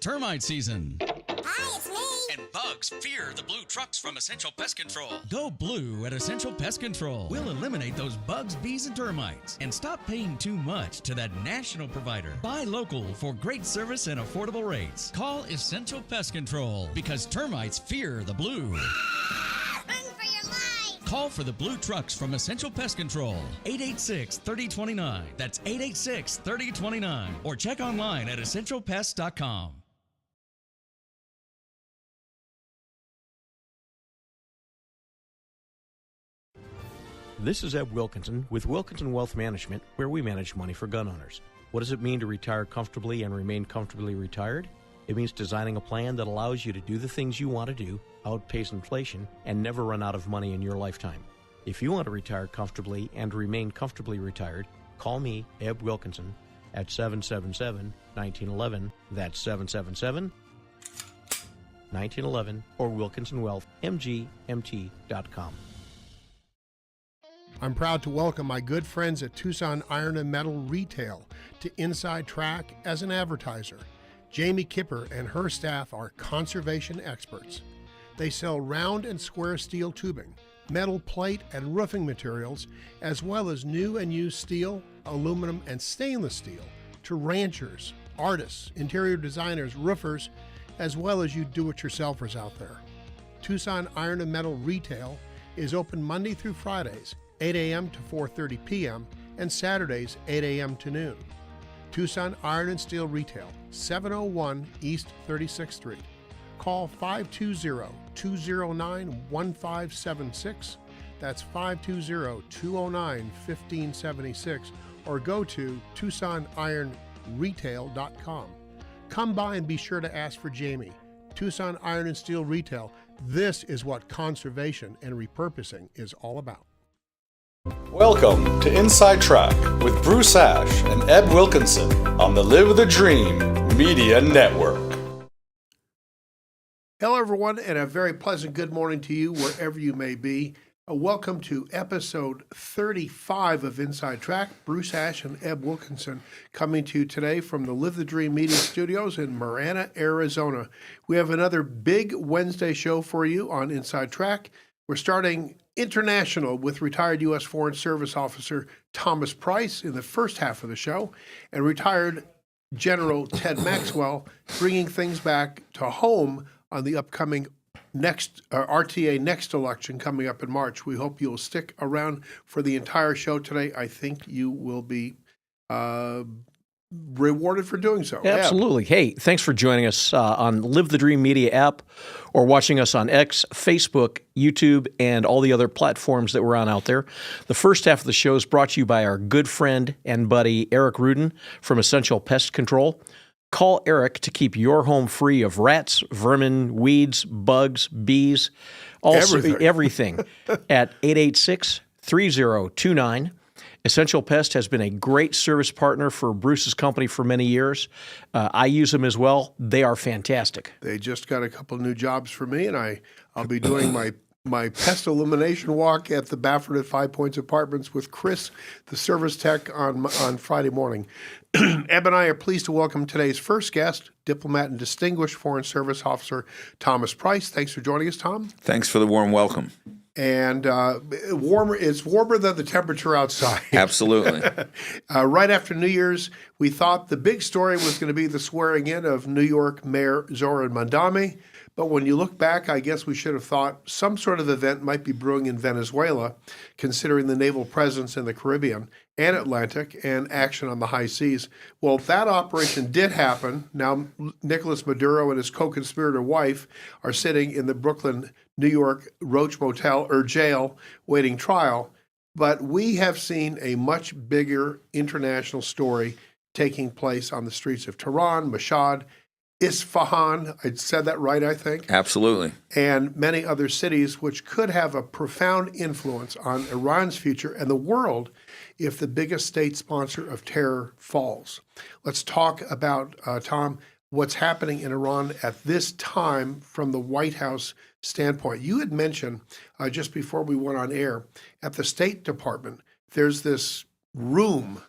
termite season. Hi, it's me. And bugs fear the blue trucks from Essential Pest Control. Go blue at Essential Pest Control. We'll eliminate those bugs, bees, and termites. And stop paying too much to that national provider. Buy local for great service and affordable rates. Call Essential Pest Control because termites fear the blue. Run for your life. Call for the blue trucks from Essential Pest Control. 886-3029. That's 886-3029. Or check online at essentialpest.com. This is Ed Wilkinson with Wilkinson Wealth Management, where we manage money for gun owners. What does it mean to retire comfortably and remain comfortably retired? It means designing a plan that allows you to do the things you want to do, outpace inflation, and never run out of money in your lifetime. If you want to retire comfortably and remain comfortably retired, call me, Ed Wilkinson, at 777-1911. That's 777-1911 or WilkinsonWealthMGMT.com. I'm proud to welcome my good friends at Tucson Iron and Metal Retail to Inside Track as an advertiser. Jamie Kipper and her staff are conservation experts. They sell round and square steel tubing, metal plate and roofing materials, as well as new and used steel, aluminum, and stainless steel to ranchers, artists, interior designers, roofers, as well as you do-it-yourselfers out there. Tucson Iron and Metal Retail is open Monday through Fridays, 8 a.m. to 4:30 p.m., and Saturdays, 8 a.m. to noon. Tucson Iron and Steel Retail, 701 East 36th Street. Call 520-209-1576. That's 520-209-1576. Or go to TucsonIronRetail.com. Come by and be sure to ask for Jamie. Tucson Iron and Steel Retail. This is what conservation and repurposing is all about. Welcome to Inside Track with Bruce Ash and Ed Wilkinson on the Live the Dream Media Network. Hello, everyone, and a very pleasant good morning to you wherever you may be. Welcome to episode 35 of Inside Track. Bruce Ash and Ed Wilkinson coming to you today from the Live the Dream Media Studios in Marana, Arizona. We have another big Wednesday show for you on Inside Track. We're starting international with retired U.S. Foreign Service Officer Thomas Price in the first half of the show, and retired General Ted Maxwell bringing things back to home on the upcoming next RTA next election coming up in March. We hope you'll stick around for the entire show today. I think you will be rewarded for doing so. Absolutely. Hey, thanks for joining us on Live the Dream Media app or watching us on X, Facebook, YouTube, and all the other platforms that we're on out there. The first half of the show is brought to you by our good friend and buddy, Eric Rudin from Essential Pest Control. Call Eric to keep your home free of rats, vermin, weeds, bugs, bees, everything at 886-3029. Essential Pest has been a great service partner for Bruce's company for many years. I use them as well. They are fantastic. They just got a couple of new jobs for me, and I'll be doing my pest elimination walk at the Baffert at Five Points Apartments with Chris, the service tech, on Friday morning. Eb and I are pleased to welcome today's first guest, diplomat and distinguished Foreign Service Officer Thomas Price. Thanks for joining us, Tom. Thanks for the warm welcome. And it's warmer than the temperature outside. Absolutely. Right after New Year's, we thought the big story was going to be the swearing in of New York Mayor Zoran Mandami. But when you look back, I guess we should have thought some sort of event might be brewing in Venezuela, considering the naval presence in the Caribbean and Atlantic and action on the high seas. Well, that operation did happen. Now, Nicolas Maduro and his co-conspirator wife are sitting in the Brooklyn, New York Roach Motel or jail waiting trial. But we have seen a much bigger international story taking place on the streets of Tehran, Mashhad, Isfahan, I said that right, I think. Absolutely. And many other cities, which could have a profound influence on Iran's future and the world if the biggest state sponsor of terror falls. Let's talk about, Tom, what's happening in Iran at this time from the White House standpoint. You had mentioned just before we went on air, at the State Department, there's this room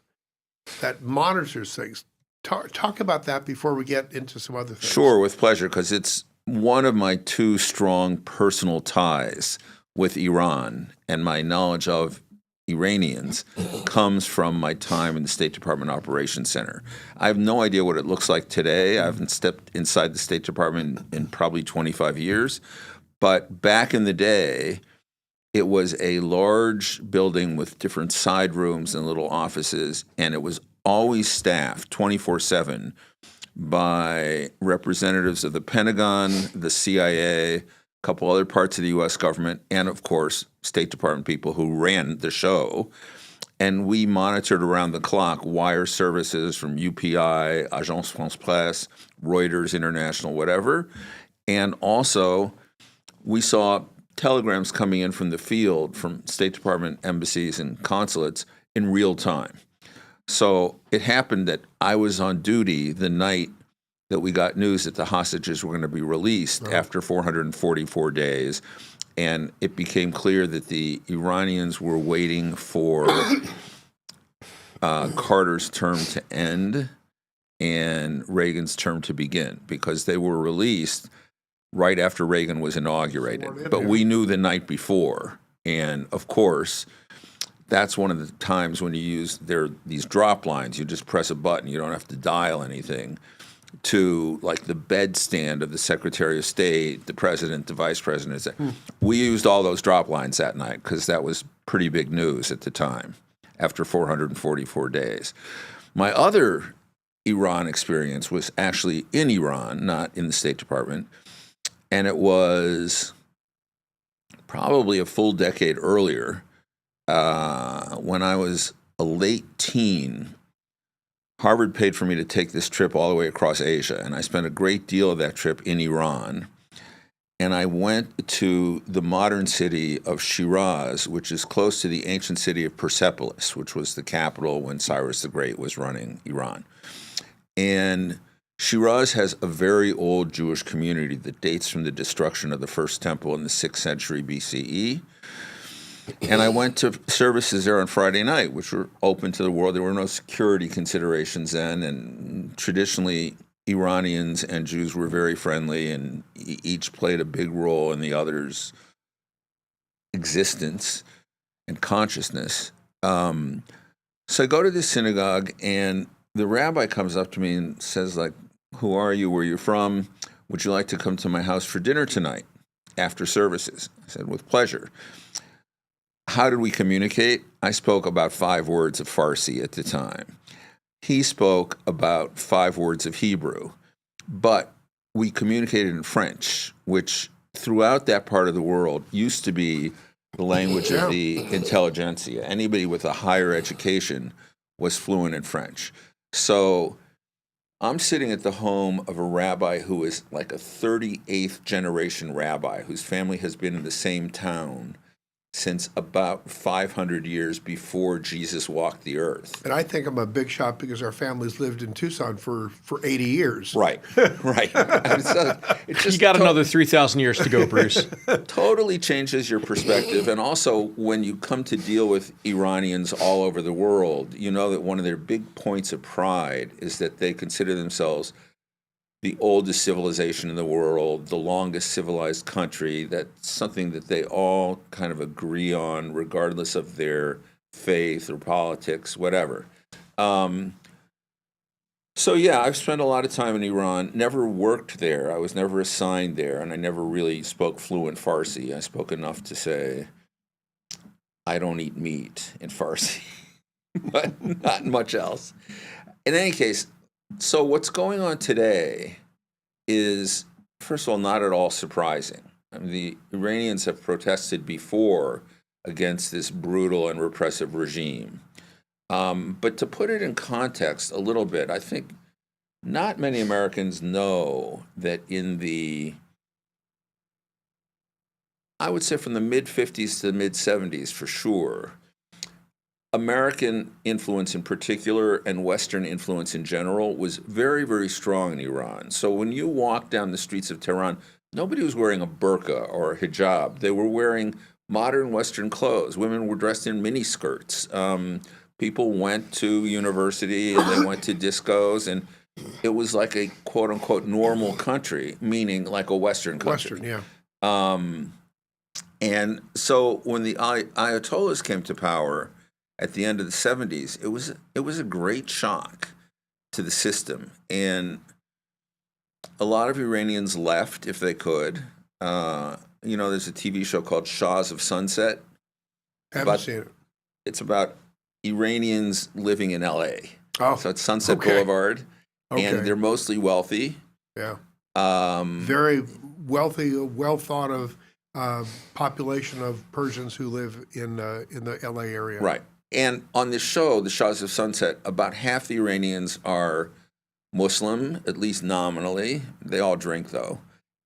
that monitors things. Talk about that before we get into some other things. Sure, with pleasure, because it's one of my two strong personal ties with Iran, and my knowledge of Iranians comes from my time in the State Department Operations Center. I have no idea what it looks like today. I haven't stepped inside the State Department in probably 25 years. But back in the day, it was a large building with different side rooms and little offices, and it was always staffed 24/7 by representatives of the Pentagon, the CIA, a couple other parts of the U.S. government, and, of course, State Department people who ran the show. And we monitored around the clock wire services from UPI, Agence France Presse, Reuters International, whatever. And also, we saw telegrams coming in from the field, from State Department embassies and consulates in real time. So it happened that I was on duty the night that we got news that the hostages were going to be released after 444 days. And it became clear that the Iranians were waiting for Carter's term to end and Reagan's term to begin, because they were released right after Reagan was inaugurated. But we knew the night before. And, of course, that's one of the times when you use these drop lines. You just press a button. You don't have to dial anything, to like the bedstand of the Secretary of State, the President, the Vice President. We used all those drop lines that night because that was pretty big news at the time after 444 days. My other Iran experience was actually in Iran, not in the State Department, and it was probably a full decade earlier. When I was a late teen, Harvard paid for me to take this trip all the way across Asia, and I spent a great deal of that trip in Iran. And I went to the modern city of Shiraz, which is close to the ancient city of Persepolis, which was the capital when Cyrus the Great was running Iran. And Shiraz has a very old Jewish community that dates from the destruction of the first temple in the 6th century BCE. And I went to services there on Friday night, which were open to the world. There were no security considerations then, and traditionally Iranians and Jews were very friendly, and each played a big role in the other's existence and consciousness. So I go to this synagogue, and the rabbi comes up to me and says, like, "Who are you? Where are you from? Would you like to come to my house for dinner tonight after services?" I said, "With pleasure." How did we communicate? I spoke about 5 words of Farsi at the time. He spoke about 5 words of Hebrew. But we communicated in French, which throughout that part of the world used to be the language of the intelligentsia. Anybody with a higher education was fluent in French. So I'm sitting at the home of a rabbi who is like a 38th generation rabbi whose family has been in the same town since about 500 years before Jesus walked the earth. And I think I'm a big shot because our families lived in Tucson for 80 years. Right, right. So it just You got another 3,000 years to go, Bruce. totally changes your perspective. And also, when you come to deal with Iranians all over the world, you know that one of their big points of pride is that they consider themselves the oldest civilization in the world, the longest civilized country. That's something that they all kind of agree on, regardless of their faith or politics, whatever. So yeah, I've spent a lot of time in Iran, never worked there. I was never assigned there, and I never really spoke fluent Farsi. I spoke enough to say, I don't eat meat in Farsi, but not much else. In any case, so what's going on today is, first of all, not at all surprising. I mean, the Iranians have protested before against this brutal and repressive regime. But to put it in context a little bit, I think not many Americans know that in the, I would say from the mid-50s to the mid-70s for sure, American influence in particular and Western influence in general was very, very strong in Iran. So when you walk down the streets of Tehran, nobody was wearing a burqa or a hijab. They were wearing modern Western clothes. Women were dressed in miniskirts. People went to university and they went to discos, and it was like a quote unquote normal country, meaning like a Western country. Western, yeah. And so when the Ayatollahs came to power at the end of the 70s, it was a great shock to the system. And a lot of Iranians left if they could. There's a TV show called Shahs of Sunset. Haven't seen it. It's about Iranians living in L.A. Oh, so it's Sunset Boulevard, and they're mostly wealthy. Yeah. Very wealthy, well thought of population of Persians who live in the L.A. area. Right. And on this show, the Shahs of Sunset, about half the Iranians are Muslim, at least nominally. They all drink, though.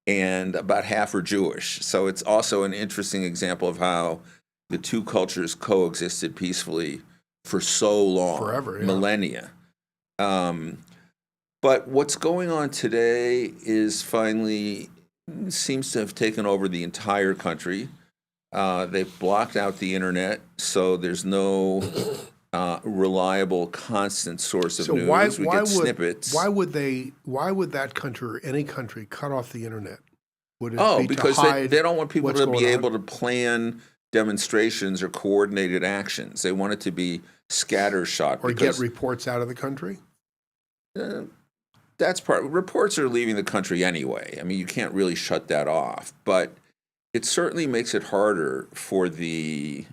And about half are Jewish. So it's also an interesting example of how the two cultures coexisted peacefully for so long. Forever, yeah. Millennia. But what's going on today is finally seems to have taken over the entire country. They've blocked out the internet, so there's no reliable, constant source of news. We get snippets. Why would that country or any country cut off the internet? Would it be because to hide they don't want people to be able on? to plan demonstrations or coordinated actions. They want it to be scattershot. Or get reports out of the country? That's part. Reports are leaving the country anyway. I mean, you can't really shut that off. But it certainly makes it harder for the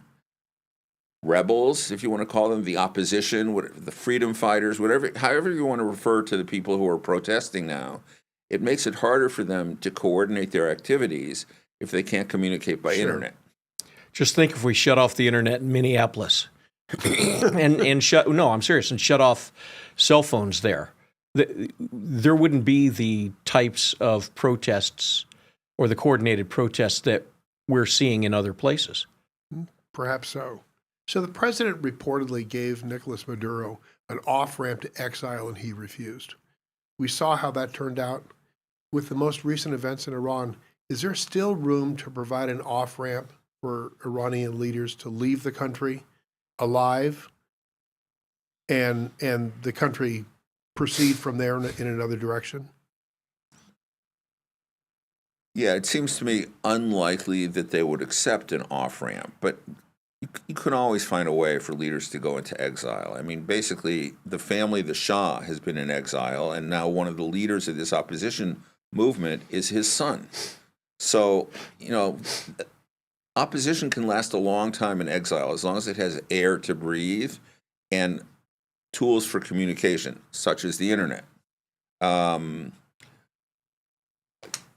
rebels, if you want to call them, the opposition, the freedom fighters, however you want to refer to the people who are protesting now. It makes it harder for them to coordinate their activities if they can't communicate by internet. Just think if we shut off the internet in Minneapolis and shut off cell phones there. There wouldn't be the types of protests or the coordinated protests that we're seeing in other places. Perhaps so. So the president reportedly gave Nicolas Maduro an off-ramp to exile, and he refused. We saw how that turned out. With the most recent events in Iran, is there still room to provide an off-ramp for Iranian leaders to leave the country alive and the country proceed from there in another direction? Yeah, it seems to me unlikely that they would accept an off-ramp, but you can always find a way for leaders to go into exile. I mean, basically, the family, the Shah, has been in exile, and now one of the leaders of this opposition movement is his son. So, opposition can last a long time in exile as long as it has air to breathe and tools for communication, such as the internet.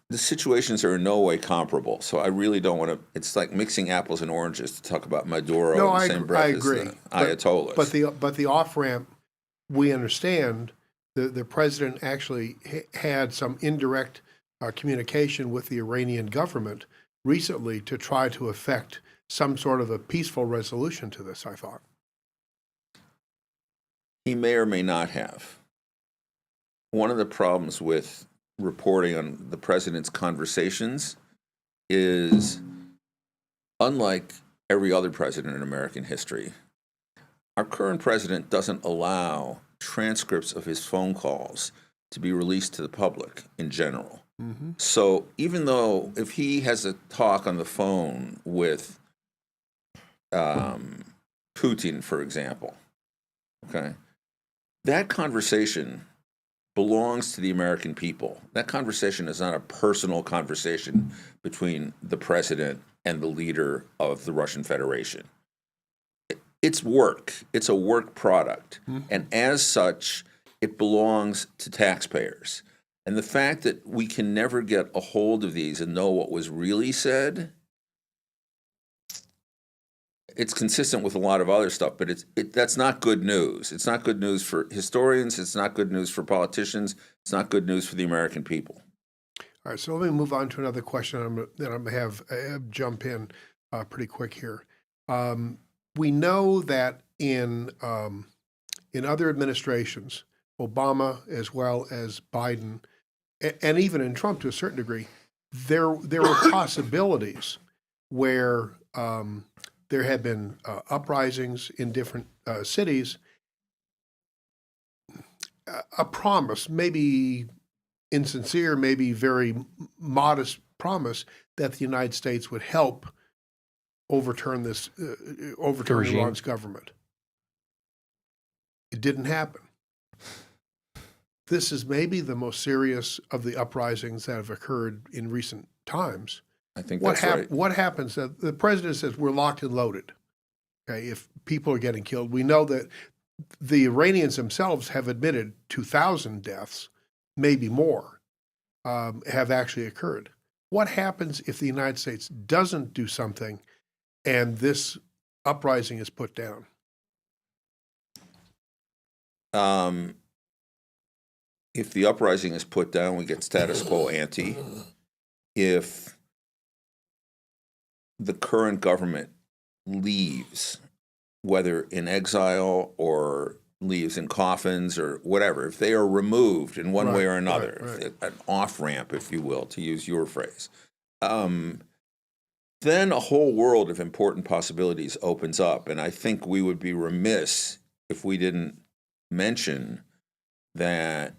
The situations are in no way comparable, so I really don't want to. It's like mixing apples and oranges to talk about Maduro in the same breath as the Ayatollahs. But the off ramp, we understand the president actually had some indirect communication with the Iranian government recently to try to effect some sort of a peaceful resolution to this. I thought he may or may not have. One of the problems with reporting on the president's conversations is, unlike every other president in American history, our current president doesn't allow transcripts of his phone calls to be released to the public in general. Mm-hmm. So even though if he has a talk on the phone with Putin, for example, that conversation belongs to the American people. That conversation is not a personal conversation between the president and the leader of the Russian Federation. It's work. It's a work product. Mm-hmm. And as such, it belongs to taxpayers. And the fact that we can never get a hold of these and know what was really said, it's consistent with a lot of other stuff, but that's not good news. It's not good news for historians. It's not good news for politicians. It's not good news for the American people. All right, so let me move on to another question that I'm going to have jump in pretty quick here. We know that in other administrations, Obama as well as Biden, and even in Trump to a certain degree, there were possibilities where there had been uprisings in different cities. A promise, maybe insincere, maybe very modest promise that the United States would help overturn regime. Iran's government. It didn't happen. This is maybe the most serious of the uprisings that have occurred in recent times. I think that's right. What happens? The president says we're locked and loaded. Okay, if people are getting killed, we know that the Iranians themselves have admitted 2,000 deaths, maybe more, have actually occurred. What happens if the United States doesn't do something and this uprising is put down? If the uprising is put down, we get status quo ante. If the current government leaves, whether in exile or leaves in coffins or whatever, if they are removed in one way or another, an off-ramp, if you will, to use your phrase, then a whole world of important possibilities opens up. And I think we would be remiss if we didn't mention that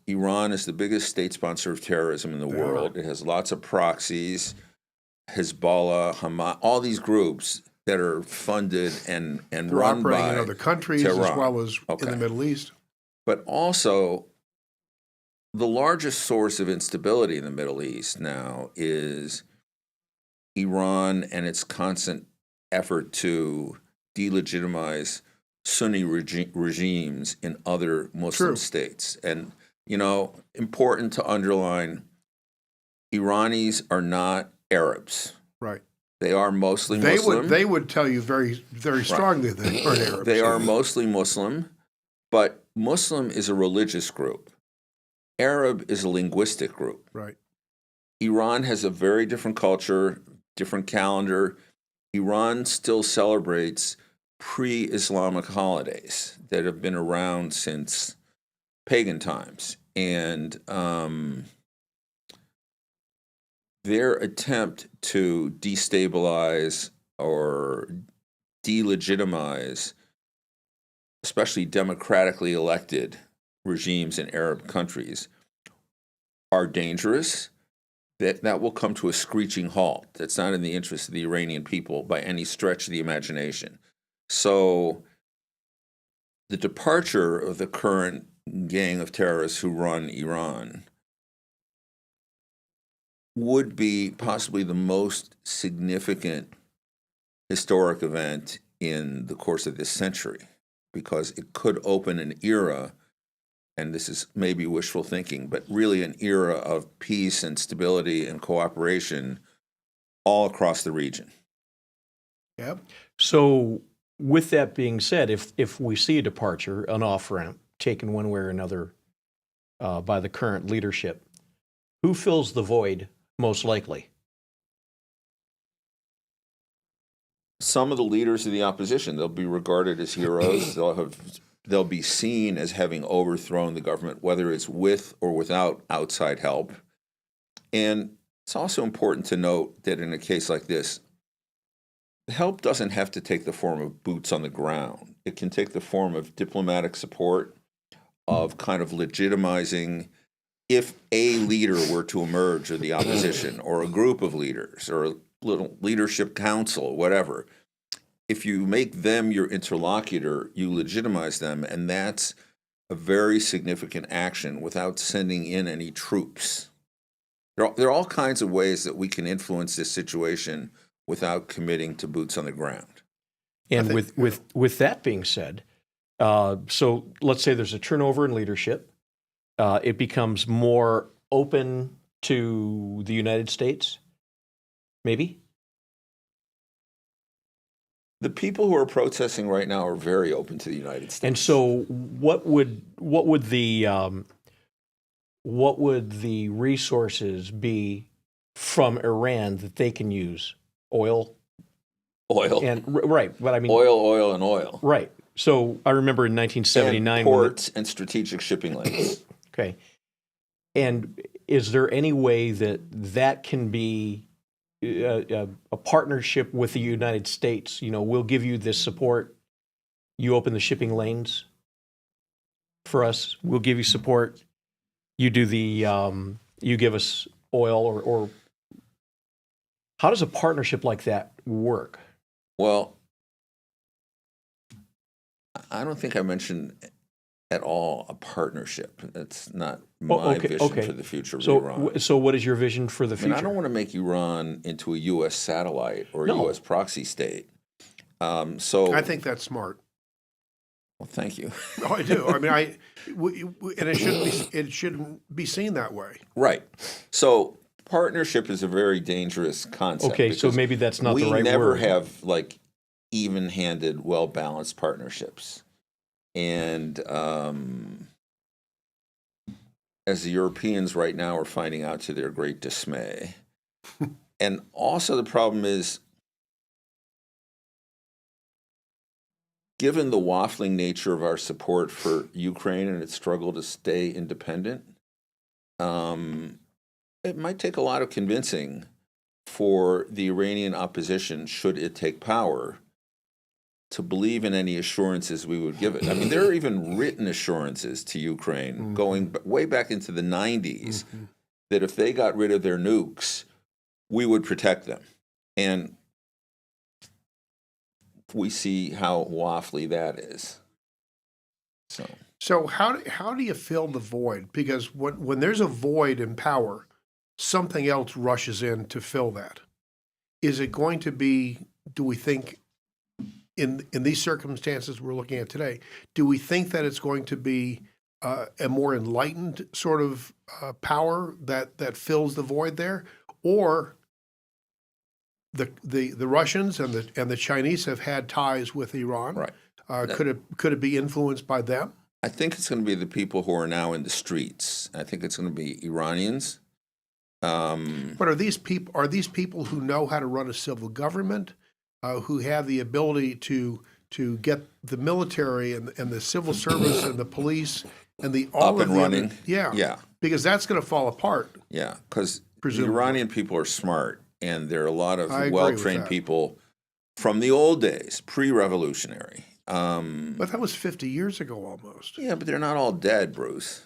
Iran is the biggest state sponsor of terrorism in the world. It has lots of proxies, Hezbollah, Hamas, all these groups that are funded and run by operating in other countries Tehran. as well as in the Middle East. But also, the largest source of instability in the Middle East now is Iran and its constant effort to delegitimize Sunni regimes in other Muslim states. And, important to underline, Iranis are not Arabs. Right. They are mostly Muslim. They would tell you very, very strongly that they aren't Arabs. They are mostly Muslim, but Muslim is a religious group. Arab is a linguistic group. Right. Iran has a very different culture, different calendar. Iran still celebrates pre-Islamic holidays that have been around since pagan times. And their attempt to destabilize or delegitimize, especially democratically elected regimes in Arab countries, are dangerous. That will come to a screeching halt. That's not in the interest of the Iranian people by any stretch of the imagination. So the departure of the current gang of terrorists who run Iran would be possibly the most significant historic event in the course of this century, because it could open an era, and this is maybe wishful thinking, but really an era of peace and stability and cooperation all across the region. Yep. So with that being said, if we see a departure, an off-ramp, taken one way or another by the current leadership, who fills the void most likely? Some of the leaders of the opposition, they'll be regarded as heroes. They'll be seen as having overthrown the government, whether it's with or without outside help. And it's also important to note that in a case like this, help doesn't have to take the form of boots on the ground. It can take the form of diplomatic support, of kind of legitimizing if a leader were to emerge of the opposition, or a group of leaders, or a little leadership council, whatever. If you make them your interlocutor, you legitimize them, and that's a very significant action without sending in any troops. There are all kinds of ways that we can influence this situation without committing to boots on the ground. And with that being said, so let's say there's a turnover in leadership. It becomes more open to the United States, maybe? The people who are protesting right now are very open to the United States. And so what would the resources be from Iran that they can use? Oil? And right, but I mean oil and oil. Right. So I remember in 1979 and ports and strategic shipping lanes. Okay. And is there any way that can be a partnership with the United States. We'll give you this support. You open the shipping lanes for us. We'll give you support. You do you give us oil or how does a partnership like that work? Well, I don't think I mentioned at all a partnership. That's not my vision for the future of Iran. So what is your vision for the future? I don't want to make Iran into a U.S. satellite or a U.S. proxy state. I think that's smart. Well, thank you. Oh, I do. I mean, and it shouldn't be seen that way. Right. So partnership is a very dangerous concept. Okay, so maybe that's not the right word. We never have even-handed, well-balanced partnerships. And as the Europeans right now are finding out to their great dismay. And also the problem is, given the waffling nature of our support for Ukraine and its struggle to stay independent, it might take a lot of convincing for the Iranian opposition, should it take power, to believe in any assurances we would give it. I mean, there are even written assurances to Ukraine going way back into the 90s that if they got rid of their nukes, we would protect them. And we see how waffly that is. So how do you fill the void? Because when there's a void in power, something else rushes in to fill that. Is it going to be, do we think, in these circumstances we're looking at today, do we think that it's going to be a more enlightened sort of power that fills the void there? Or the Russians and the Chinese have had ties with Iran. Right. Could it be influenced by them? I think it's going to be the people who are now in the streets. I think it's going to be Iranians. But are these people who know how to run a civil government, who have the ability to get the military and the civil service and the police and the all up and running? Other, yeah. Because that's going to fall apart. Yeah, because the Iranian people are smart. And there are a lot of well-trained people from the old days, pre-revolutionary. But that was 50 years ago almost. Yeah, but they're not all dead, Bruce.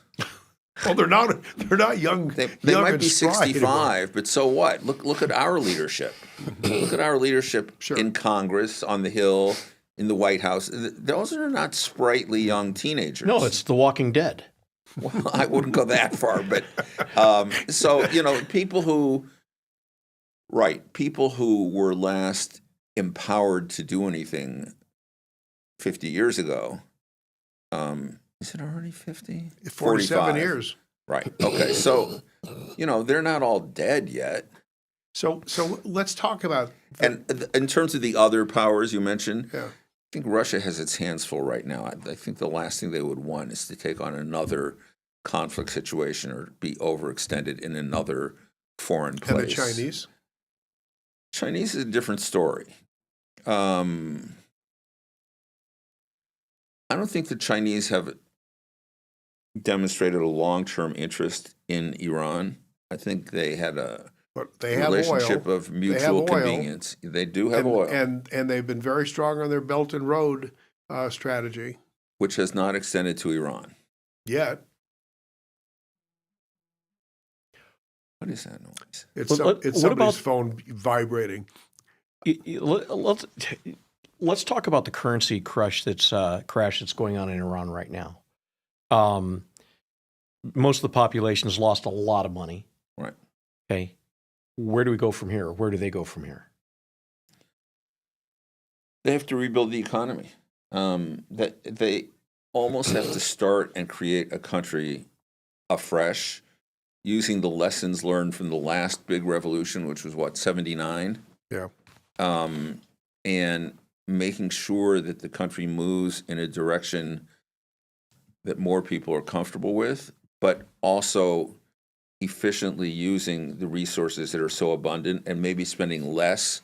Well, they're not young. They might be 65, but so what? Look at our leadership. Look at our leadership in Congress, on the Hill, in the White House. Those are not sprightly young teenagers. No, it's The Walking Dead. Well, I wouldn't go that far, but people who were last empowered to do anything 50 years ago. Is it already 50? 47 years. Right. Okay. So, they're not all dead yet. So let's talk about... And in terms of the other powers you mentioned, yeah. I think Russia has its hands full right now. I think the last thing they would want is to take on another conflict situation or be overextended in another foreign place. And the Chinese? Chinese is a different story. I don't think the Chinese have demonstrated a long-term interest in Iran. I think they had a relationship of mutual convenience. They do have oil. And they've been very strong on their Belt and Road strategy. Which has not extended to Iran. Yet. What is that noise? It's somebody's phone vibrating. Let's talk about the currency crash that's going on in Iran right now. Most of the population has lost a lot of money. Right. Okay. Where do we go from here? Where do they go from here? They have to rebuild the economy. That they almost have to start and create a country afresh, using the lessons learned from the last big revolution, which was 79? Yeah. And making sure that the country moves in a direction that more people are comfortable with, but also efficiently using the resources that are so abundant and maybe spending less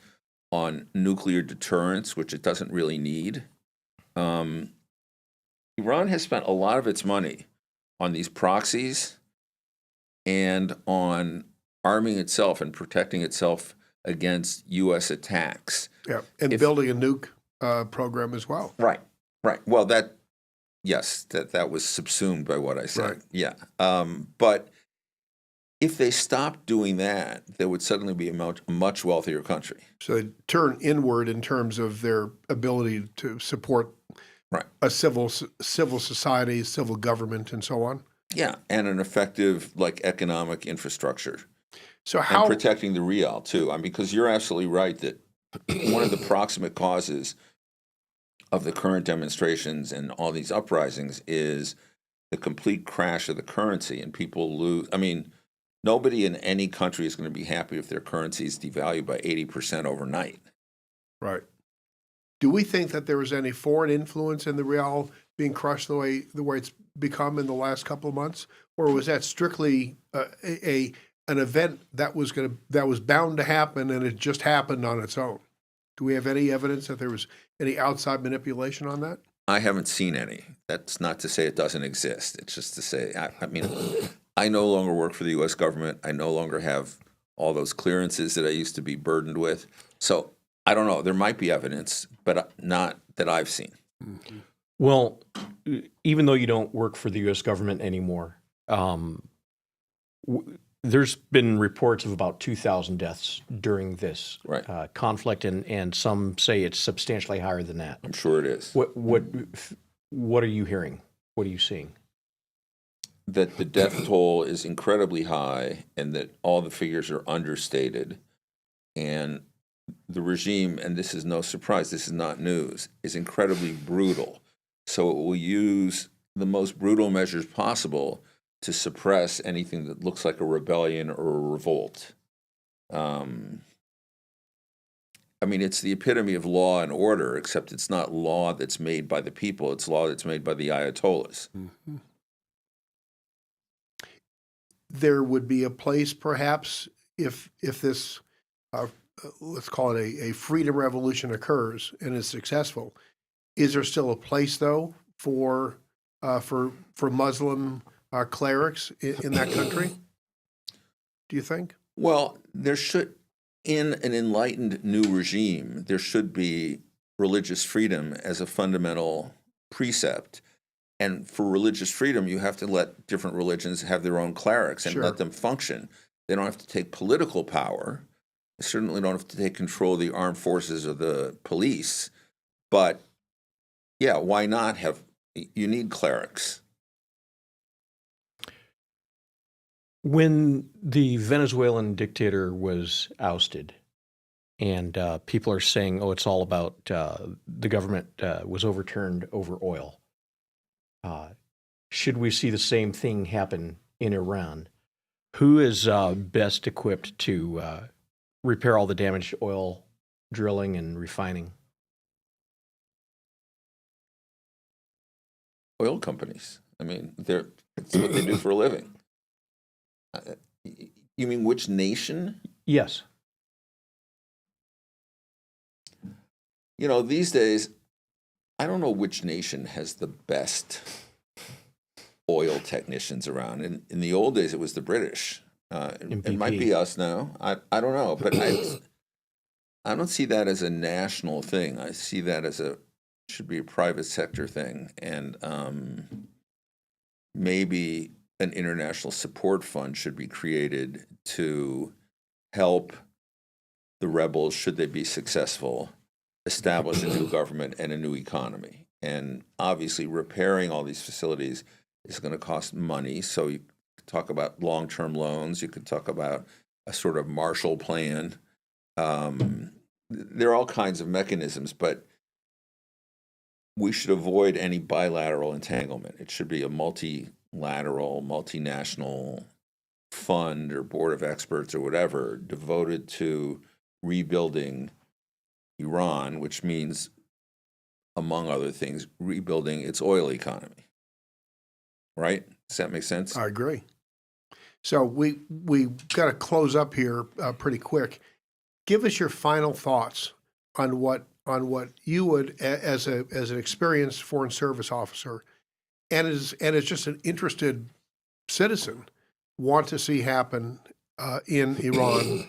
on nuclear deterrence, which it doesn't really need. Iran has spent a lot of its money on these proxies and on arming itself and protecting itself against U.S. attacks. Yeah, and building a nuke program as well. Right. Well, that was subsumed by what I said. Right. Yeah. But if they stopped doing that, there would suddenly be a much wealthier country. So they turn inward in terms of their ability to support a civil society, civil government, and so on. Yeah, and an effective economic infrastructure. So and protecting the real too. I mean, because you're absolutely right that one of the proximate causes of the current demonstrations and all these uprisings is the complete crash of the currency, and people lose. I mean, nobody in any country is going to be happy if their currency is devalued by 80% overnight. Right. Do we think that there was any foreign influence in the real being crushed the way it's become in the last couple of months, or was that strictly an event that was bound to happen and it just happened on its own? Do we have any evidence that there was any outside manipulation on that? I haven't seen any. That's not to say it doesn't exist. It's just to say, I mean, I no longer work for the U.S. government. I no longer have all those clearances that I used to be burdened with. So I don't know. There might be evidence, but not that I've seen. Mm-hmm. Well, even though you don't work for the U.S. government anymore, there's been reports of about 2,000 deaths during this conflict, and some say it's substantially higher than that. I'm sure it is. What are you hearing? What are you seeing? That the death toll is incredibly high, and that all the figures are understated, and the regime, and this is no surprise, this is not news, is incredibly brutal. So it will use the most brutal measures possible to suppress anything that looks like a rebellion or a revolt. I mean, it's the epitome of law and order, except it's not law that's made by the people, it's law that's made by the Ayatollahs. Mm-hmm. There would be a place, perhaps, if this, let's call it a freedom revolution occurs and is successful. Is there still a place, though, for Muslim clerics in that country? Do you think? Well, there should, in an enlightened new regime, there should be religious freedom as a fundamental precept. And for religious freedom, you have to let different religions have their own clerics and let them function. They don't have to take political power. They certainly don't have to take control of the armed forces or the police. But, yeah, why not have, you need clerics. When the Venezuelan dictator was ousted, and people are saying, it's all about the government was overturned over oil. Should we see the same thing happen in Iran? Who is best equipped to repair all the damaged oil drilling and refining? Oil companies. I mean, it's what they do for a living. You mean which nation? Yes. You know, these days, I don't know which nation has the best oil technicians around. In the old days, it was the British. It might be us now. I don't know, but I don't see that as a national thing. I see that as should be a private sector thing, and maybe an international support fund should be created to help the rebels, should they be successful, establish a new government and a new economy. And obviously repairing all these facilities is going to cost money. So you could talk about long-term loans. You could talk about a sort of Marshall Plan. There are all kinds of mechanisms, but we should avoid any bilateral entanglement. It should be a multilateral, multinational fund or board of experts or whatever devoted to rebuilding Iran, which means, among other things, rebuilding its oil economy. Right? Does that make sense? I agree. So we got to close up here pretty quick. Give us your final thoughts on what you would, as an experienced foreign service officer, and as just an interested citizen, want to see happen in Iran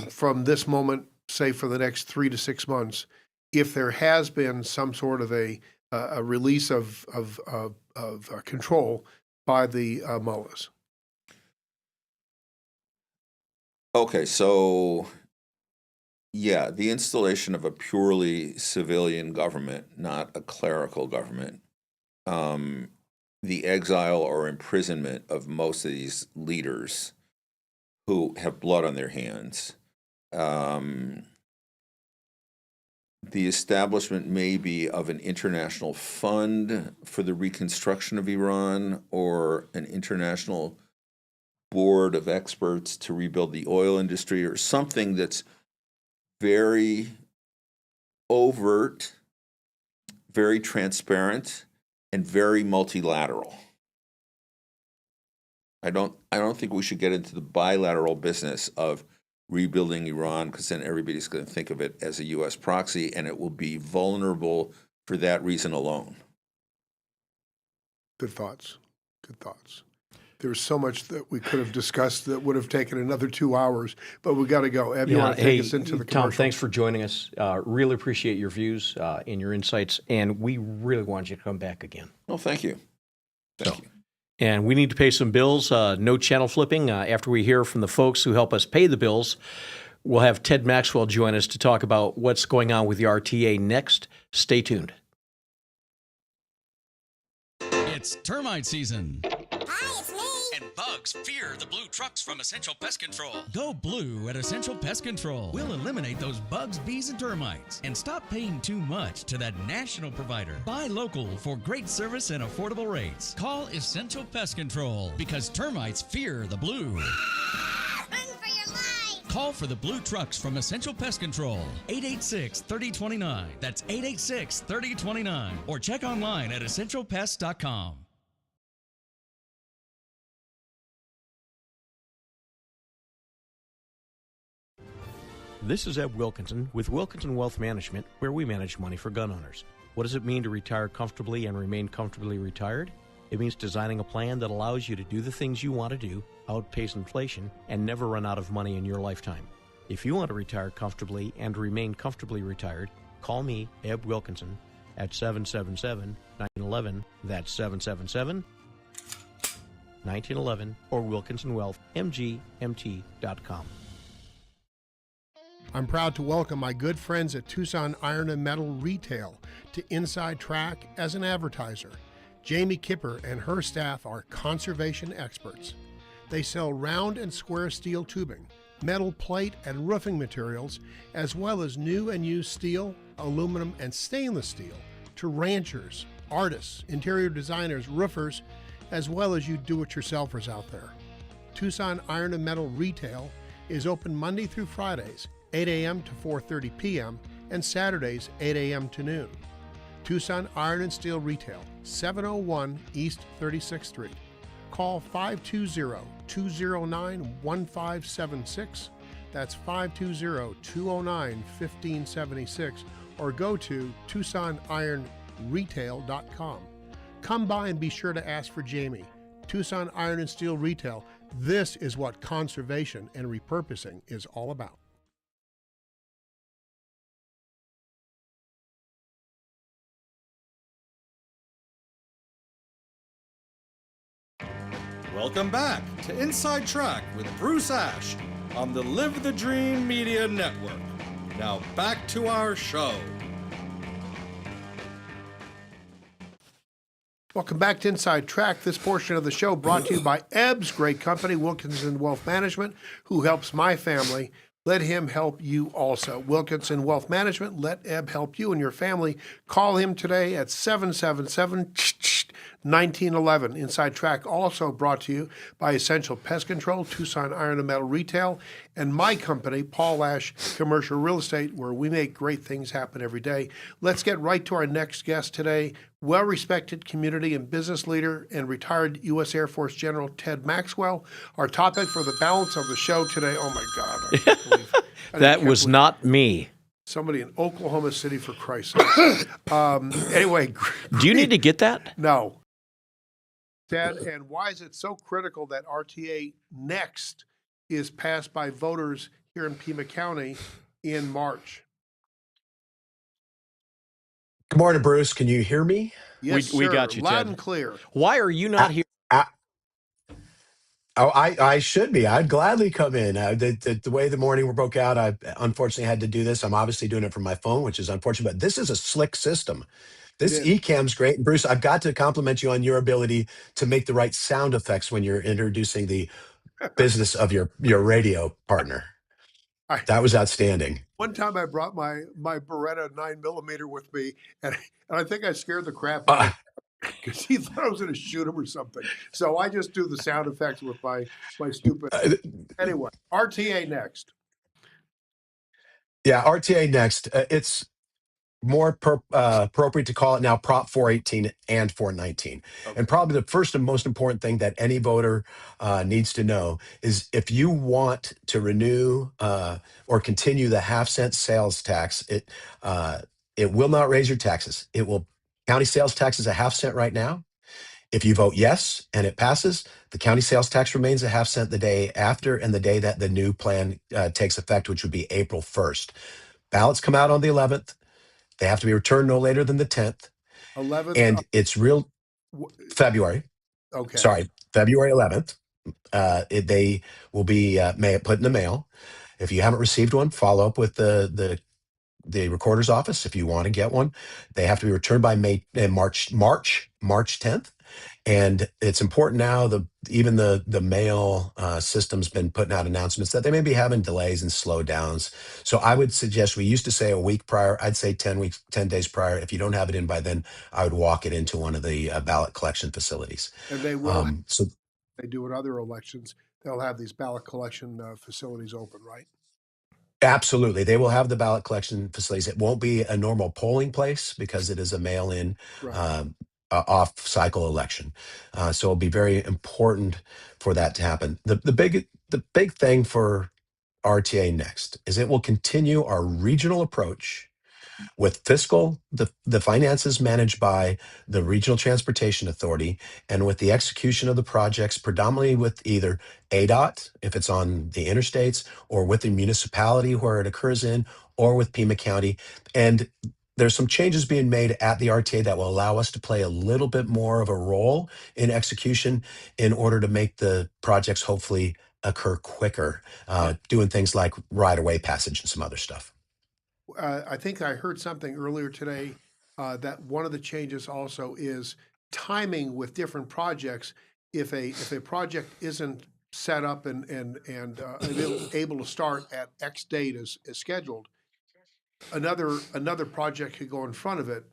from this moment, say for the next 3 to 6 months, if there has been some sort of a release of control by the mullahs? Okay, so yeah, the installation of a purely civilian government, not a clerical government, the exile or imprisonment of most of these leaders who have blood on their hands, the establishment maybe of an international fund for the reconstruction of Iran or an international board of experts to rebuild the oil industry or something that's very overt, very transparent, and very multilateral. I don't think we should get into the bilateral business of rebuilding Iran, because then everybody's going to think of it as a U.S. proxy, and it will be vulnerable for that reason alone. Good thoughts. Good thoughts. There's so much that we could have discussed that would have taken another 2 hours, but we got to go. Eb, you want to take us into the commercial? Tom, thanks for joining us. Really appreciate your views and your insights, and we really want you to come back again. Well, thank you. Thank you. And we need to pay some bills. No channel flipping. After we hear from the folks who help us pay the bills, we'll have Ted Maxwell join us to talk about what's going on with the RTA next. Stay tuned. It's termite season. Hi, it's me. And bugs fear the blue trucks from Essential Pest Control. Go blue at Essential Pest Control. We'll eliminate those bugs, bees, and termites. And stop paying too much to that national provider. Buy local for great service and affordable rates. Call Essential Pest Control because termites fear the blue. Run for your life. Call for the blue trucks from Essential Pest Control. 886-3029. That's 886-3029. Or check online at essentialpest.com. This is Eb Wilkinson with Wilkinson Wealth Management, where we manage money for gun owners. What does it mean to retire comfortably and remain comfortably retired? It means designing a plan that allows you to do the things you want to do, outpace inflation, and never run out of money in your lifetime. If you want to retire comfortably and remain comfortably retired, call me, Eb Wilkinson, at 777-1911. That's 777-1911 or WilkinsonWealthMGMT.com. I'm proud to welcome my good friends at Tucson Iron and Metal Retail to Inside Track as an advertiser. Jamie Kipper and her staff are conservation experts. They sell round and square steel tubing, metal plate and roofing materials, as well as new and used steel, aluminum, and stainless steel to ranchers, artists, interior designers, roofers, as well as you do-it-yourselfers out there. Tucson Iron and Metal Retail is open Monday through Fridays, 8 a.m. to 4:30 p.m., and Saturdays, 8 a.m. to noon. Tucson Iron and Steel Retail, 701 East 36th Street. Call 520-209-1576. That's 520-209-1576, or go to TucsonIronRetail.com. Come by and be sure to ask for Jamie. Tucson Iron and Steel Retail. This is what conservation and repurposing is all about. Welcome back to Inside Track with Bruce Ash on the Live the Dream Media Network. Now back to our show. Welcome back to Inside Track. This portion of the show brought to you by Eb's great company, Wilkinson Wealth Management, who helps my family. Let him help you also. Wilkinson Wealth Management, let Eb help you and your family. Call him today at 777-1911. Inside Track also brought to you by Essential Pest Control, Tucson Iron and Metal Retail, and my company, Paul Ash Commercial Real Estate, where we make great things happen every day. Let's get right to our next guest today. Well-respected community and business leader and retired U.S. Air Force General Ted Maxwell. Our topic for the balance of the show today, oh my God. I can't believe, That was not me. Somebody in Oklahoma City, for Christ's sake. Anyway. Do you need to get that? No. Ted, and why is it so critical that RTA Next is passed by voters here in Pima County in March. Good morning, Bruce. Can you hear me? Yes, We sir. got you, Loud Ted. and clear. Why are you not here? I should be. I'd gladly come in. The way the morning broke out, I unfortunately had to do this. I'm obviously doing it from my phone, which is unfortunate, but this is a slick system. This It is. eCam's great. And Bruce, I've got to compliment you on your ability to make the right sound effects when you're introducing the business of your radio partner. That was outstanding. One time I brought my Beretta 9mm with me, and I think I scared the crap out of him because he thought I was going to shoot him or something. So I just do the sound effects with my stupid. Anyway, RTA next. Yeah, RTA next. It's more appropriate to call it now Prop 418 and 419. Okay. And probably the first and most important thing that any voter needs to know is if you want to renew or continue the half-cent sales tax, it will not raise your taxes. County sales tax is a half cent right now. If you vote yes and it passes, the county sales tax remains a half cent the day after and the day that the new plan takes effect, which would be April 1st. Ballots come out on the 11th. They have to be returned no later than the 10th. 11th. And it's real February. Okay. Sorry, February 11th. They will be put in the mail. If you haven't received one, follow up with the recorder's office. If you want to get one, they have to be returned by March 10th. And it's important now. Even the mail system's been putting out announcements that they may be having delays and slowdowns. So I would suggest, we used to say a week prior. I'd say 10 days prior. If you don't have it in by then, I would walk it into one of the ballot collection facilities. And they will. So They do at other elections. They'll have these ballot collection facilities open, right? absolutely, they will have the ballot collection facilities. It won't be a normal polling place because it is a mail-in. Right. Off-cycle election, so it'll be very important for that to happen. The big thing for RTA next is it will continue our regional approach with the finances managed by the Regional Transportation Authority, and with the execution of the projects predominantly with either ADOT, if it's on the interstates, or with the municipality where it occurs in, or with Pima County. And there's some changes being made at the RTA that will allow us to play a little bit more of a role in execution in order to make the projects hopefully occur quicker, doing things like right-of-way passage and some other stuff. I think I heard something earlier today that one of the changes also is timing with different projects. If a project isn't set up and able to start at X date as scheduled, another project could go in front of it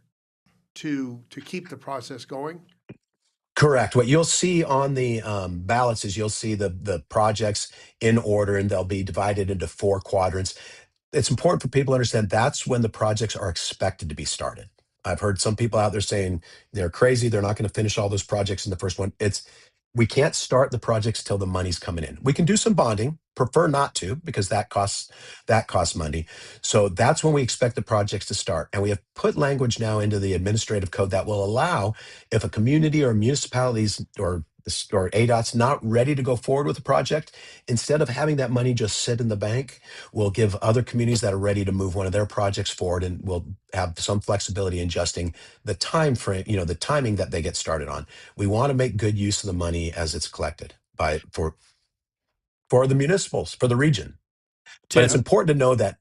to keep the process going. Correct. What you'll see on the ballots is you'll see the projects in order, and they'll be divided into 4 quadrants. It's important for people to understand that's when the projects are expected to be started. I've heard some people out there saying they're crazy. They're not going to finish all those projects in the first one. We can't start the projects till the money's coming in. We can do some bonding, prefer not to, because that costs money. So that's when we expect the projects to start. And we have put language now into the administrative code that will allow, if a community or municipalities or ADOT's not ready to go forward with the project, instead of having that money just sit in the bank, we'll give other communities that are ready to move one of their projects forward, and we'll have some flexibility in adjusting the time frame, the timing that they get started on. We want to make good use of the money as it's collected for the municipals, for the region. But it's important to know that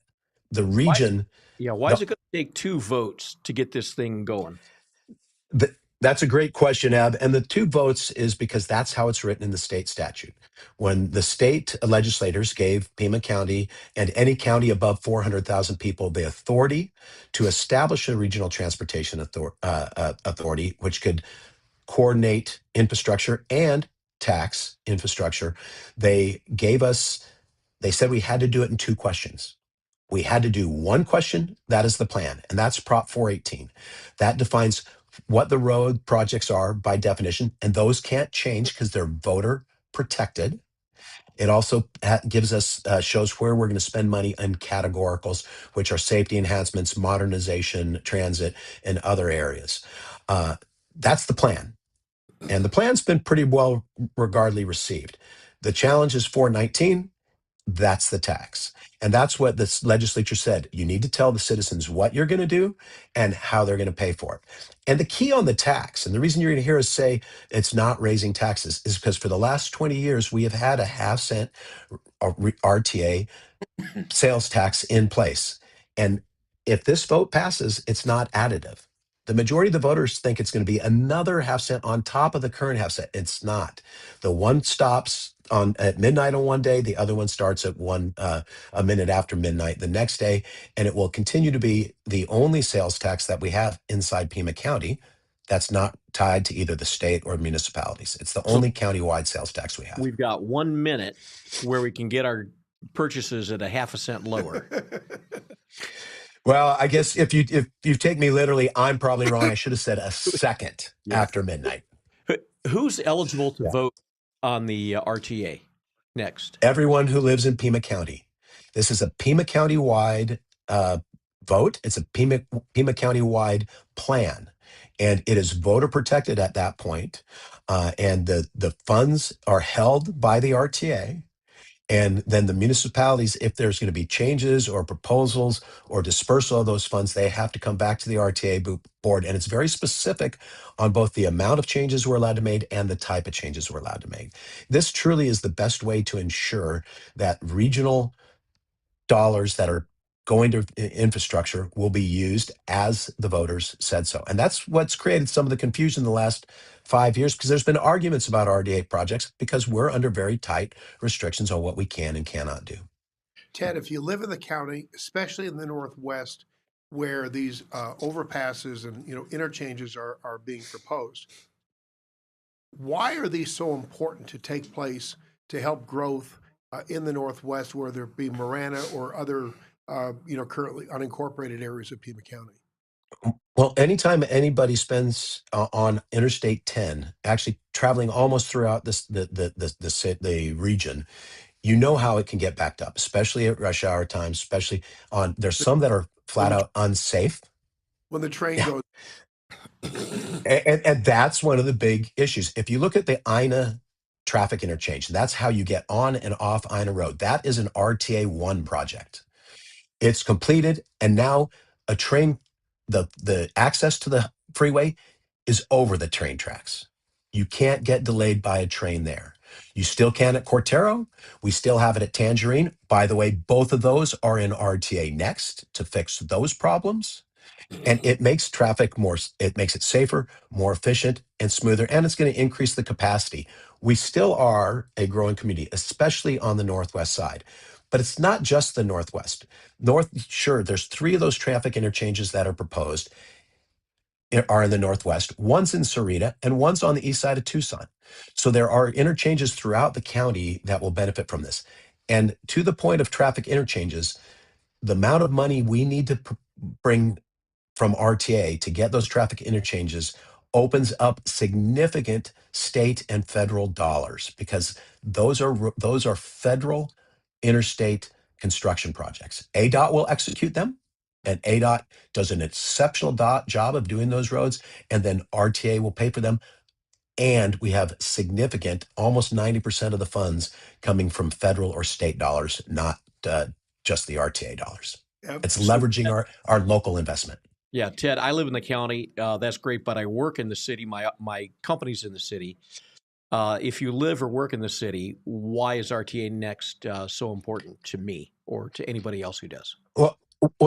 the region. Why is it going to take 2 votes to get this thing going? That's a great question, Eb. And the 2 votes is because that's how it's written in the state statute. When the state legislators gave Pima County and any county above 400,000 people the authority to establish a regional transportation authority, which could coordinate infrastructure and tax infrastructure, they said we had to do it in 2 questions. We had to do 1 question, that is the plan, and that's Prop 418. That defines what the road projects are by definition, and those can't change because they're voter protected. It also gives us, shows where we're going to spend money in categoricals, which are safety enhancements, modernization, transit, and other areas. That's the plan. And the plan's been pretty well regardedly received. The challenge is 419. That's the tax. And that's what this legislature said. You need to tell the citizens what you're going to do and how they're going to pay for it. And the key on the tax, and the reason you're going to hear us say it's not raising taxes, is because for the last 20 years, we have had a half-cent RTA sales tax in place. And if this vote passes, it's not additive. The majority of the voters think it's going to be another half cent on top of the current half cent. It's not. The one stops on at midnight on one day. The other one starts at a minute after midnight the next day, and it will continue to be the only sales tax that we have inside Pima County that's not tied to either the state or municipalities. It's the only countywide sales tax we have. We've got 1 minute where we can get our purchases at a half a cent lower. Well, I guess if you take me literally, I'm probably wrong. I should have said a second after midnight. Who's eligible to vote on the RTA next? Everyone who lives in Pima County. This is a Pima County-wide vote. It's a Pima County-wide plan, and it is voter protected at that point. And the funds are held by the RTA. And then the municipalities, if there's going to be changes or proposals or dispersal of those funds, they have to come back to the RTA board. And it's very specific on both the amount of changes we're allowed to make and the type of changes we're allowed to make. This truly is the best way to ensure that regional dollars that are going to infrastructure will be used as the voters said so. And that's what's created some of the confusion in the last 5 years, because there's been arguments about RDA projects because we're under very tight restrictions on what we can and cannot do. Ted, if you live in the county, especially in the Northwest, where these overpasses and interchanges are being proposed, why are these so important to take place to help growth in the Northwest, whether it be Marana or other currently unincorporated areas of Pima County? Well, anytime anybody spends on Interstate 10, actually traveling almost throughout the region, you know how it can get backed up, especially at rush hour times, especially there's some that are flat out unsafe. When the train goes. And that's one of the big issues. If you look at the Ina traffic interchange, that's how you get on and off Ina Road. That is an RTA 1 project. It's completed, and now a train, the access to the freeway is over the train tracks. You can't get delayed by a train there. You still can at Cortero. We still have it at Tangerine. By the way, both of those are in RTA Next to fix those problems. And it makes traffic it makes it safer, more efficient, and smoother, and it's going to increase the capacity. We still are a growing community, especially on the Northwest side. But it's not just the Northwest. Sure, there's 3 of those traffic interchanges that are proposed are in the Northwest. One's in Sarita, and one's on the east side of Tucson. So there are interchanges throughout the county that will benefit from this. And to the point of traffic interchanges, the amount of money we need to bring from RTA to get those traffic interchanges opens up significant state and federal dollars, because those are federal interstate construction projects. ADOT will execute them, and ADOT does an exceptional job of doing those roads, and then RTA will pay for them. And we have significant, almost 90% of the funds coming from federal or state dollars, not just the RTA dollars. It's leveraging our local investment. Yeah, Ted, I live in the county. That's great, but I work in the city. My company's in the city. If you live or work in the city, why is RTA Next so important to me or to anybody else who does? Well,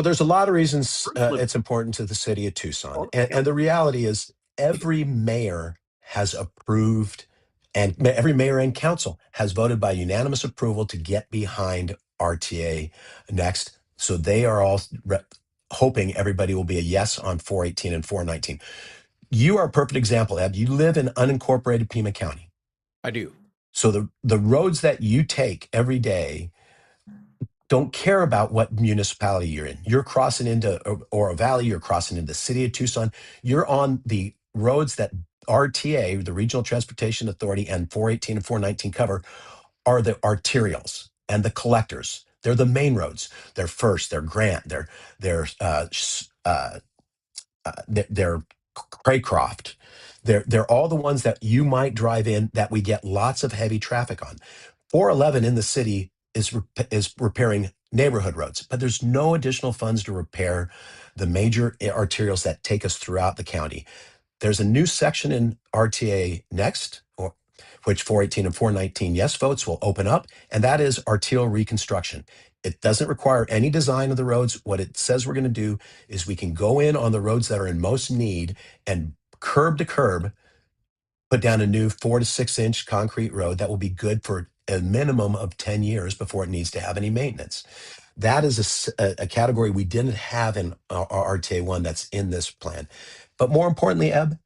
there's a lot of reasons it's important to the city of Tucson. And the reality is every mayor has approved, and every mayor and council has voted by unanimous approval to get behind RTA Next. So they are all hoping everybody will be a yes on 418 and 419. You are a perfect example, Eb. You live in unincorporated Pima County. I do. So the roads that you take every day don't care about what municipality you're in. You're crossing into Oro Valley, you're crossing into the city of Tucson. You're on the roads that RTA, the Regional Transportation Authority, and 418 and 419 cover are the arterials and the collectors. They're the main roads. They're First, they're Grant, they're Craycroft. They're all the ones that you might drive in that we get lots of heavy traffic on. 411 in the city is repairing neighborhood roads, but there's no additional funds to repair the major arterials that take us throughout the county. There's a new section in RTA Next, which 418 and 419 yes votes will open up, and that is arterial reconstruction. It doesn't require any design of the roads. What it says we're going to do is we can go in on the roads that are in most need and curb to curb put down a new 4 to 6 inch concrete road that will be good for a minimum of 10 years before it needs to have any maintenance. That is a category we didn't have in our RTA1 that's in this plan. But more importantly, Eb,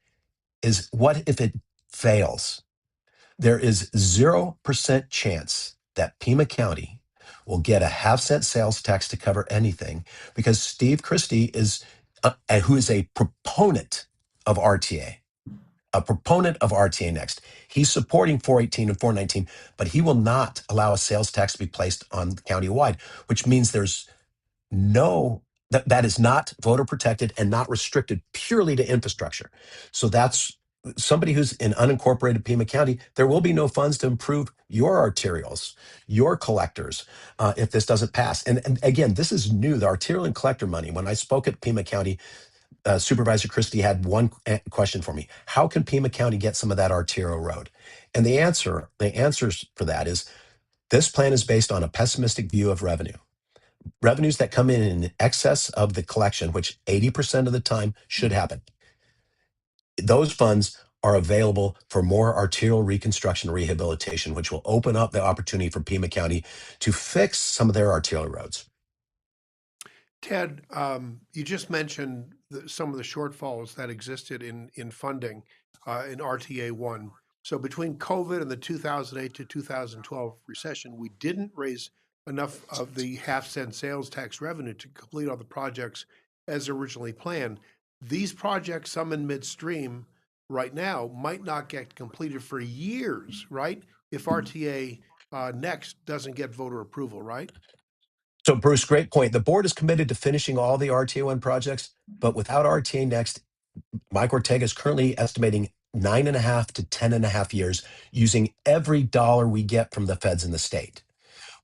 is what if it fails? There is 0% chance that Pima County will get a half-cent sales tax to cover anything because Steve Christie is, who is a proponent of RTA, a proponent of RTA Next. He's supporting 418 and 419, but he will not allow a sales tax to be placed on county-wide, which means there's that is not voter protected and not restricted purely to infrastructure. So that's somebody who's in unincorporated Pima County. There will be no funds to improve your arterials, your collectors, if this doesn't pass. And again, this is new. The arterial and collector money. When I spoke at Pima County, Supervisor Christie had one question for me: how can Pima County get some of that arterial road? And the answers for that is this plan is based on a pessimistic view of revenue. Revenues that come in excess of the collection, which 80% of the time should happen. Those funds are available for more arterial reconstruction and rehabilitation, which will open up the opportunity for Pima County to fix some of their arterial roads. Ted, you just mentioned some of the shortfalls that existed in funding in RTA 1. So between COVID and the 2008 to 2012 recession, we didn't raise enough of the half-cent sales tax revenue to complete all the projects as originally planned. These projects, some in midstream right now, might not get completed for years, right? If RTA Next doesn't get voter approval, right? So, Bruce, great point. The board is committed to finishing all the RTA1 projects, but without RTA Next, Mike Ortega is currently estimating 9.5 to 10.5 years using every dollar we get from the feds in the state.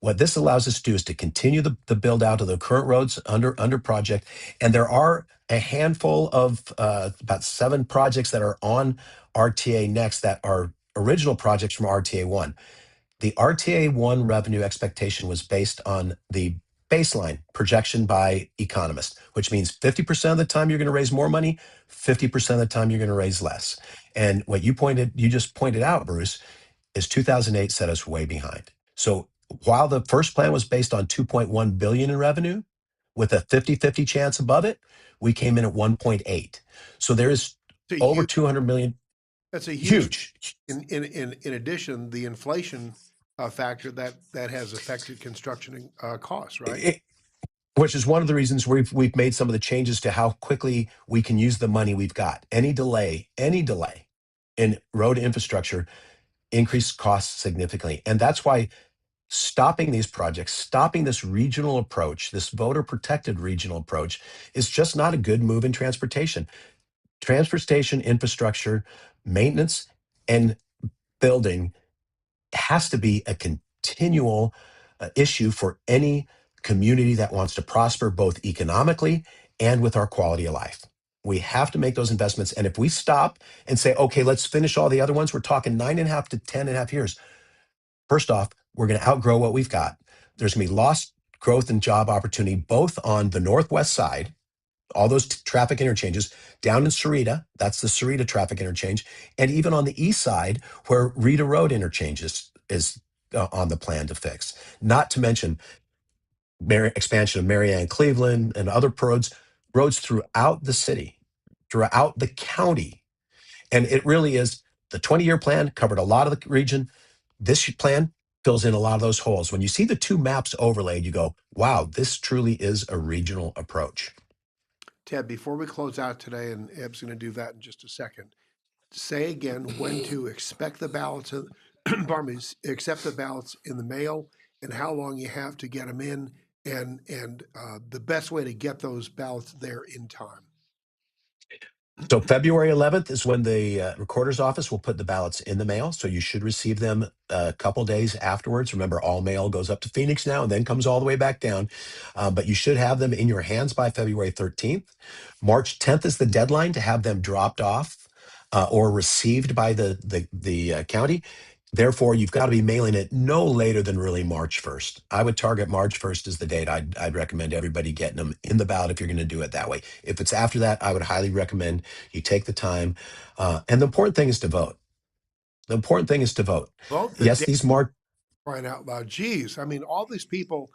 What this allows us to do is to continue the build out of the current roads under project. And there are a handful of about 7 projects that are on RTA Next that are original projects from RTA 1. The RTA 1 revenue expectation was based on the baseline projection by economists, which means 50% of the time you're going to raise more money, 50% of the time you're going to raise less. And what you just pointed out, Bruce, is 2008 set us way behind. So while the first plan was based on 2.1 billion in revenue with a 50-50 chance above it, we came in at 1.8. So there is over 200 million. That's a huge. In addition, the inflation factor that has affected construction costs, right? Which is one of the reasons we've made some of the changes to how quickly we can use the money we've got. Any delay in road infrastructure increased costs significantly. And that's why stopping these projects, stopping this regional approach, this voter protected regional approach, is just not a good move in transportation. Transportation infrastructure, maintenance, and building has to be a continual issue for any community that wants to prosper both economically and with our quality of life. We have to make those investments. And if we stop and say, okay, let's finish all the other ones, we're talking 9.5 to 10.5 years. First off, we're going to outgrow what we've got. There's going to be lost growth and job opportunity, both on the northwest side, all those traffic interchanges, down in Sarita, that's the Sarita traffic interchange, and even on the east side, where Rita Road interchange is on the plan to fix. Not to mention expansion of Marianne Cleveland and other roads throughout the city, throughout the county. And it really is, the 20-year plan covered a lot of the region. This plan fills in a lot of those holes. When you see the 2 maps overlaid, you go, wow, this truly is a regional approach. Ted, before we close out today, and Eb's going to do that in just a second, say again when to expect the ballots, accept the ballots in the mail, and how long you have to get them in, and the best way to get those ballots there in time. So February 11th is when the recorder's office will put the ballots in the mail. So you should receive them a couple days afterwards. Remember, all mail goes up to Phoenix now and then comes all the way back down. But you should have them in your hands by February 13th. March 10th is the deadline to have them dropped off or received by the county. Therefore, you've got to be mailing it no later than really March 1st. I would target March 1st as the date. I'd recommend everybody getting them in the ballot if you're going to do it that way. If it's after that, I would highly recommend you take the time. And the important thing is to vote. The important thing is to vote. Vote the Yes, damn these March. crying out loud. Geez, I mean, all these people,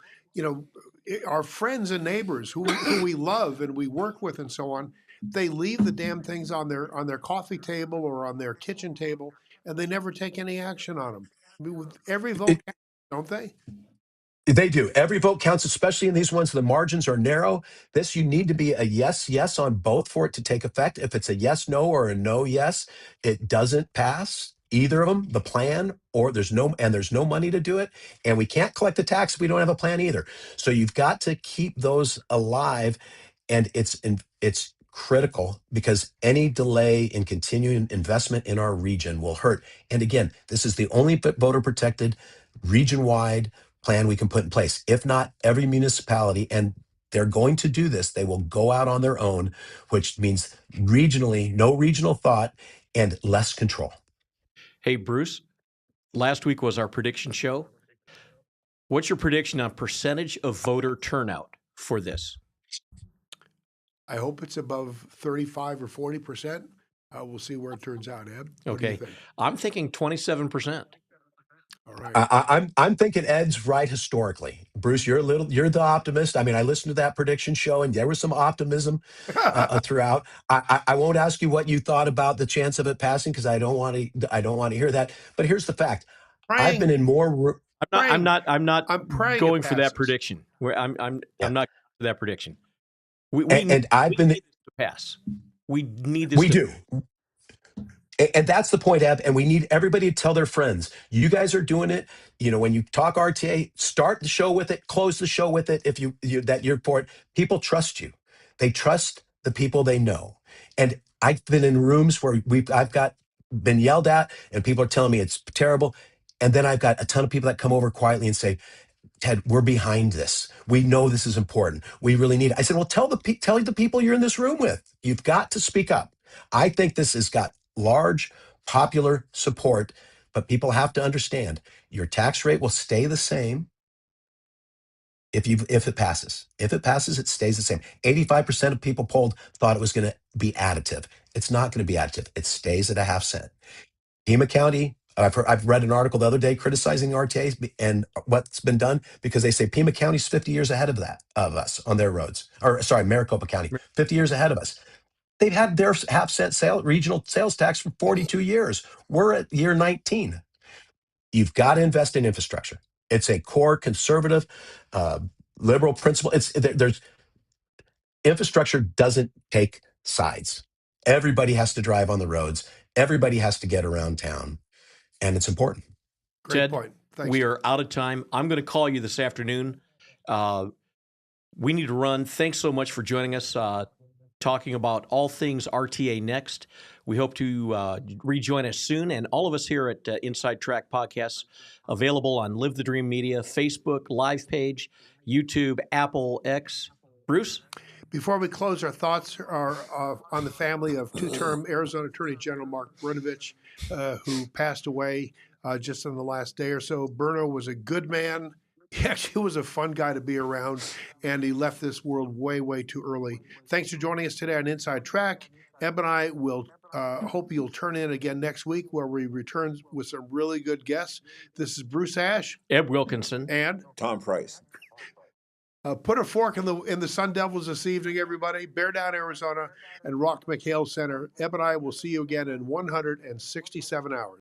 our friends and neighbors who we love and we work with and so on, they leave the damn things on their coffee table or on their kitchen table, and they never take any action on them. I mean, with every vote, counts, don't they? They do. Every vote counts, especially in these ones. The margins are narrow. This, you need to be a yes, yes on both for it to take effect. If it's a yes, no, or a no, yes, it doesn't pass either of them, the plan, or there's no money to do it. And we can't collect the tax if we don't have a plan either. So you've got to keep those alive. And it's critical because any delay in continuing investment in our region will hurt. And again, this is the only voter protected region-wide plan we can put in place. If not, every municipality, and they're going to do this, they will go out on their own, which means regionally, no regional thought and less control. Hey, Bruce, last week was our prediction show. What's your prediction on percentage of voter turnout for this? I hope it's above 35 or 40%. We'll see where it turns out, Ed. What do you Okay. think? I'm thinking 27%. All right. I'm thinking Ed's right historically. Bruce, you're the optimist. I mean, I listened to that prediction show, and there was some optimism throughout. I won't ask you what you thought about the chance of it passing because I don't want to hear that. But here's the fact: I've been in more. I'm not I'm praying going it for that passes. prediction. I'm Yeah. not for that prediction. We And I've been. need this to pass. We need this. We to do. And that's the point, Ab. And we need everybody to tell their friends. You guys are doing it. When you talk RTA, start the show with it, close the show with it. If that you're for it, people trust you. They trust the people they know. And I've been in rooms where I've been yelled at, and people are telling me it's terrible. And then I've got a ton of people that come over quietly and say, Ted, we're behind this. We know this is important. We really need it. I said, well, tell the people you're in this room with. You've got to speak up. I think this has got large popular support, but people have to understand your tax rate will stay the same if it passes. If it passes, it stays the same. 85% of people polled thought it was going to be additive. It's not going to be additive. It stays at a half cent. Pima County, I've read an article the other day criticizing the RTAs and what's been done because they say Pima County's 50 years ahead of us on their roads. Or sorry, Maricopa County, 50 years ahead of us. They've had their half cent regional sales tax for 42 years. We're at year 19. You've got to invest in infrastructure. It's a core conservative, liberal principle. There's infrastructure doesn't take sides. Everybody has to drive on the roads. Everybody has to get around town. And it's important. Great Ted, point. Thanks. we are out of time. I'm going to call you this afternoon. We need to run. Thanks so much for joining us, talking about all things RTA Next. We hope to rejoin us soon. And all of us here at Inside Track Podcasts, available on Live the Dream Media, Facebook, live page, YouTube, Apple, X. Bruce? Before we close, our thoughts are on the family of two-term Arizona Attorney General Mark Brnovich, who passed away just in the last day or so. Berno was a good man. He actually was a fun guy to be around, and he left this world way, way too early. Thanks for joining us today on Inside Track. Eb and I will hope you'll turn in again next week where we return with some really good guests. This is Bruce Ash. Eb Wilkinson. And Tom Price. put a fork in the Sun Devils this evening, everybody. Bear Down, Arizona, and Rock McHale Center. Eb and I will see you again in 167 hours.